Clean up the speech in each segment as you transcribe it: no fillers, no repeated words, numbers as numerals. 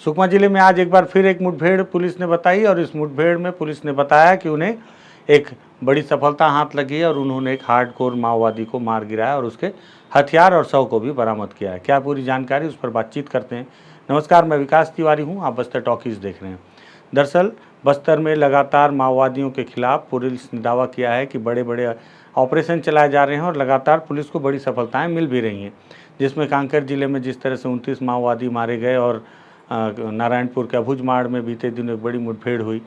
सुकमा जिले में आज एक बार फिर एक मुठभेड़ पुलिस ने बताई और इस मुठभेड़ में पुलिस ने बताया कि उन्हें एक बड़ी सफलता हाथ लगी है और उन्होंने एक हार्डकोर माओवादी को मार गिराया और उसके हथियार और शव को भी बरामद किया है। क्या पूरी जानकारी, उस पर बातचीत करते हैं। नमस्कार, मैं विकास तिवारी हूं, आप बस्तर टॉकीज देख रहे हैं। दरअसल बस्तर में लगातार माओवादियों के खिलाफ पुलिस ने दावा किया है कि बड़े बड़े ऑपरेशन चलाए जा रहे हैं और लगातार पुलिस को बड़ी सफलताएं मिल भी रही हैं, जिसमें कांकेर जिले में जिस तरह से 29 माओवादी मारे गए और नारायणपुर के अभुजमाड़ में बीते दिन एक बड़ी मुठभेड़ हुई।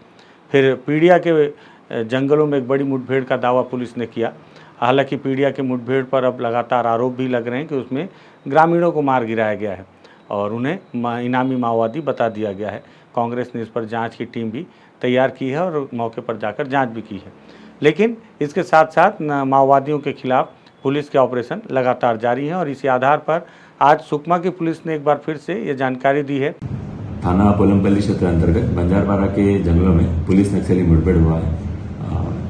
फिर पीड़िया के जंगलों में एक बड़ी मुठभेड़ का दावा पुलिस ने किया। हालांकि पीड़िया के मुठभेड़ पर अब लगातार आरोप भी लग रहे हैं कि उसमें ग्रामीणों को मार गिराया गया है और उन्हें इनामी माओवादी बता दिया गया है। कांग्रेस ने इस पर जांच की टीम भी तैयार की है और मौके पर जाकर जांच भी की है। लेकिन इसके साथ साथ माओवादियों के खिलाफ पुलिस के ऑपरेशन लगातार जारी हैं और इसी आधार पर आज सुकमा की पुलिस ने एक बार फिर से ये जानकारी दी है। थाना पोलमपल्ली क्षेत्र अंतर्गत बंजारपारा के जंगलों में पुलिस नक्सली मुठभेड़ हुआ है।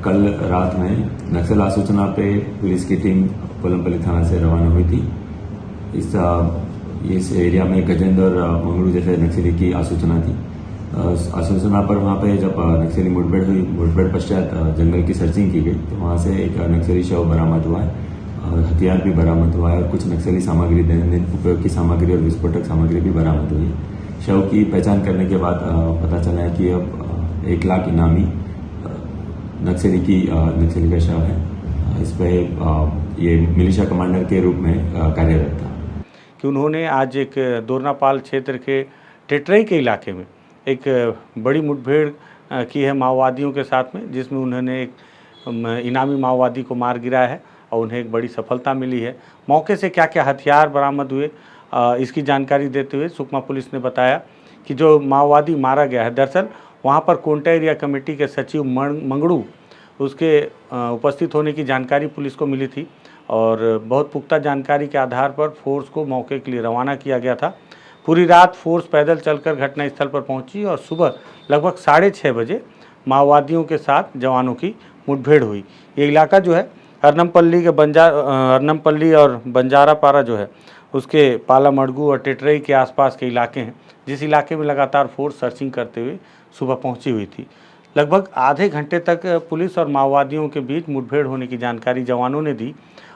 कल रात में नक्सल आसूचना पे पुलिस की टीम पोलमपल्ली थाना से रवाना हुई थी। इस एरिया में गजेंद्र और मंगड़ू जैसे नक्सली की आसूचना थी। आसूचना पर वहाँ पे जब नक्सली मुठभेड़ हुई, मुठभेड़ पश्चात जंगल की सर्चिंग की गई तो वहाँ से एक नक्सली शव बरामद हुआ है और हथियार भी बरामद हुआ है और कुछ नक्सली सामग्री, दैनिक उपयोग की सामग्री और विस्फोटक सामग्री भी बरामद हुई है। शव की पहचान करने के बाद पता चला है कि अब 1 लाख इनामी नक्सली का शव है। इस पर ये मिलिशिया कमांडर के रूप में कार्यरत था। कि उन्होंने आज एक दोरनापाल क्षेत्र के टेटरई के इलाके में एक बड़ी मुठभेड़ की है माओवादियों के साथ में, जिसमें उन्होंने एक इनामी माओवादी को मार गिराया है और उन्हें एक बड़ी सफलता मिली है। मौके से क्या क्या हथियार बरामद हुए, इसकी जानकारी देते हुए सुकमा पुलिस ने बताया कि जो माओवादी मारा गया है, दरअसल वहां पर कोंटा एरिया कमेटी के सचिव मंगड़ू उसके उपस्थित होने की जानकारी पुलिस को मिली थी और बहुत पुख्ता जानकारी के आधार पर फोर्स को मौके के लिए रवाना किया गया था। पूरी रात फोर्स पैदल चलकर घटनास्थल पर पहुंची और सुबह लगभग 6:30 बजे माओवादियों के साथ जवानों की मुठभेड़ हुई। ये इलाका जो है अर्नमपल्ली और बंजारापारा जो है उसके पालामड़गू और टेटरई के आसपास के इलाके हैं, जिस इलाके में लगातार फोर्स सर्चिंग करते हुए सुबह पहुंची हुई थी। लगभग आधे घंटे तक पुलिस और माओवादियों के बीच मुठभेड़ होने की जानकारी जवानों ने दी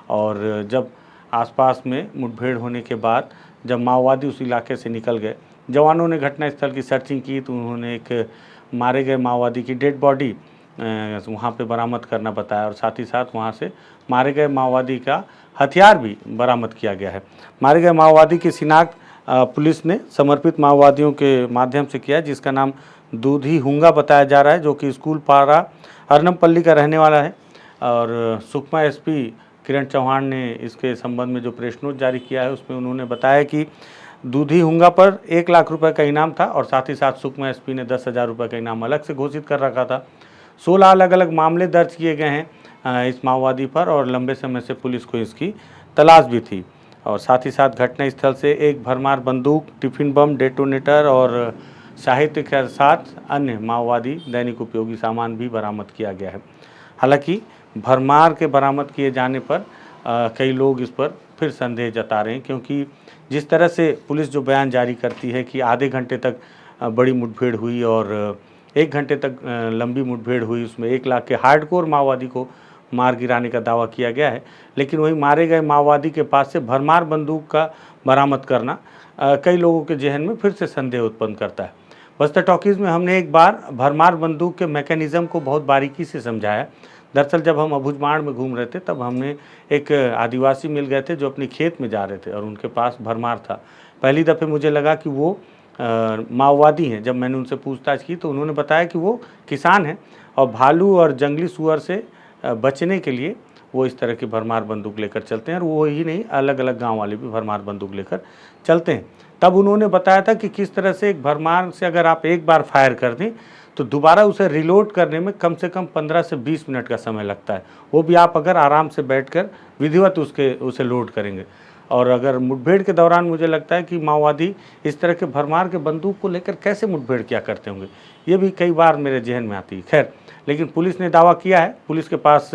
और जब आसपास में मुठभेड़ होने के बाद जब माओवादी उस इलाके से निकल गए, जवानों ने घटनास्थल की सर्चिंग की तो उन्होंने एक मारे गए माओवादी की डेड बॉडी वहाँ पे बरामद करना बताया और साथ ही साथ वहाँ से मारे गए माओवादी का हथियार भी बरामद किया गया है। मारे गए माओवादी की शिनाख्त पुलिस ने समर्पित माओवादियों के माध्यम से किया है, जिसका नाम दूधी हुंगा बताया जा रहा है, जो कि स्कूल पारा अर्नमपल्ली का रहने वाला है। और सुकमा एसपी किरण चौहान ने इसके संबंध में जो प्रेस नोट जारी किया है उसमें उन्होंने बताया कि दूधी हुंगा पर 1 लाख रुपए का इनाम था और साथ ही साथ सुकमा एसपी ने 10,000 रुपये का इनाम अलग से घोषित कर रखा था। 16 अलग अलग मामले दर्ज किए गए हैं इस माओवादी पर और लंबे समय से पुलिस को इसकी तलाश भी थी। और साथ ही साथ घटनास्थल से एक भरमार बंदूक, टिफिन बम, डेटोनेटर और साहित्य के साथ अन्य माओवादी दैनिक उपयोगी सामान भी बरामद किया गया है। हालांकि भरमार के बरामद किए जाने पर कई लोग इस पर फिर संदेह जता रहे हैं, क्योंकि जिस तरह से पुलिस जो बयान जारी करती है कि आधे घंटे तक बड़ी मुठभेड़ हुई और 1 घंटे तक लंबी मुठभेड़ हुई, उसमें 1 लाख के हार्डकोर माओवादी को मार गिराने का दावा किया गया है, लेकिन वहीं मारे गए माओवादी के पास से भरमार बंदूक का बरामद करना कई लोगों के जहन में फिर से संदेह उत्पन्न करता है। बस्तर टॉकीज़ में हमने एक बार भरमार बंदूक के मैकेनिज़्म को बहुत बारीकी से समझाया। दरअसल जब हम अभुजमाड़ में घूम रहे थे तब हमने एक आदिवासी मिल गए थे जो अपनी खेत में जा रहे थे और उनके पास भरमार था। पहली दफ़े मुझे लगा कि वो माओवादी हैं। जब मैंने उनसे पूछताछ की तो उन्होंने बताया कि वो किसान हैं और भालू और जंगली सुअर से बचने के लिए वो इस तरह की भरमार बंदूक लेकर चलते हैं और वो ही नहीं, अलग अलग गांव वाले भी भरमार बंदूक लेकर चलते हैं। तब उन्होंने बताया था कि किस तरह से एक भरमार से अगर आप एक बार फायर कर दें तो दोबारा उसे रिलोड करने में कम से कम 15 से 20 मिनट का समय लगता है, वो भी आप अगर आराम से बैठकर विधिवत उसे लोड करेंगे। और अगर मुठभेड़ के दौरान मुझे लगता है कि माओवादी इस तरह के भरमार के बंदूक को लेकर कैसे मुठभेड़ किया करते होंगे, ये भी कई बार मेरे जहन में आती है। खैर, लेकिन पुलिस ने दावा किया है, पुलिस के पास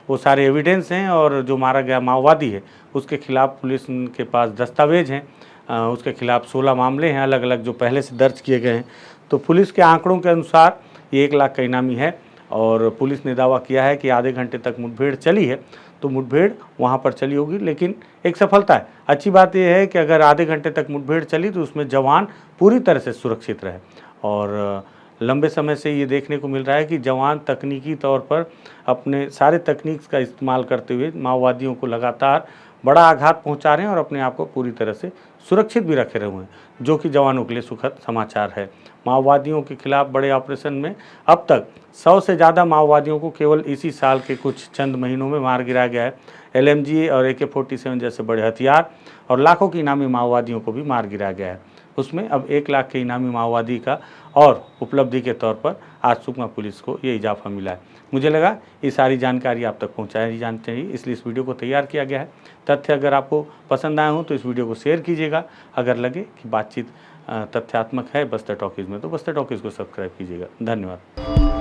वो सारे एविडेंस हैं और जो मारा गया माओवादी है उसके खिलाफ पुलिस के पास दस्तावेज हैं उसके खिलाफ 16 मामले हैं अलग अलग जो पहले से दर्ज किए गए हैं। तो पुलिस के आंकड़ों के अनुसार ये 1 लाख का इनामी है और पुलिस ने दावा किया है कि आधे घंटे तक मुठभेड़ चली है। तो मुठभेड़ वहाँ पर चली होगी, लेकिन एक सफलता है। अच्छी बात यह है कि अगर आधे घंटे तक मुठभेड़ चली तो उसमें जवान पूरी तरह से सुरक्षित रहे। और लंबे समय से ये देखने को मिल रहा है कि जवान तकनीकी तौर पर अपने सारे तकनीक का इस्तेमाल करते हुए माओवादियों को लगातार बड़ा आघात पहुंचा रहे हैं और अपने आप को पूरी तरह से सुरक्षित भी रखे रहे हैं, जो कि जवानों के लिए सुखद समाचार है। माओवादियों के खिलाफ बड़े ऑपरेशन में अब तक 100 से ज़्यादा माओवादियों को केवल इसी साल के कुछ चंद महीनों में मार गिराया गया है। LMG और AK-47 जैसे बड़े हथियार और लाखों के इनामी माओवादियों को भी मार गिराया गया है। उसमें अब 1 लाख के इनामी माओवादी का और उपलब्धि के तौर पर आज सुकमा पुलिस को ये इजाफा मिला है। मुझे लगा ये सारी जानकारी आप तक पहुँचाई जानी चाहिए, इसलिए इस वीडियो को तैयार किया गया है। तथ्य अगर आपको पसंद आए हों तो इस वीडियो को शेयर कीजिएगा। अगर लगे कि बातचीत तथ्यात्मक है बस्तर टॉकीज़ में तो बस्तर टॉकीज़ को सब्सक्राइब कीजिएगा। धन्यवाद।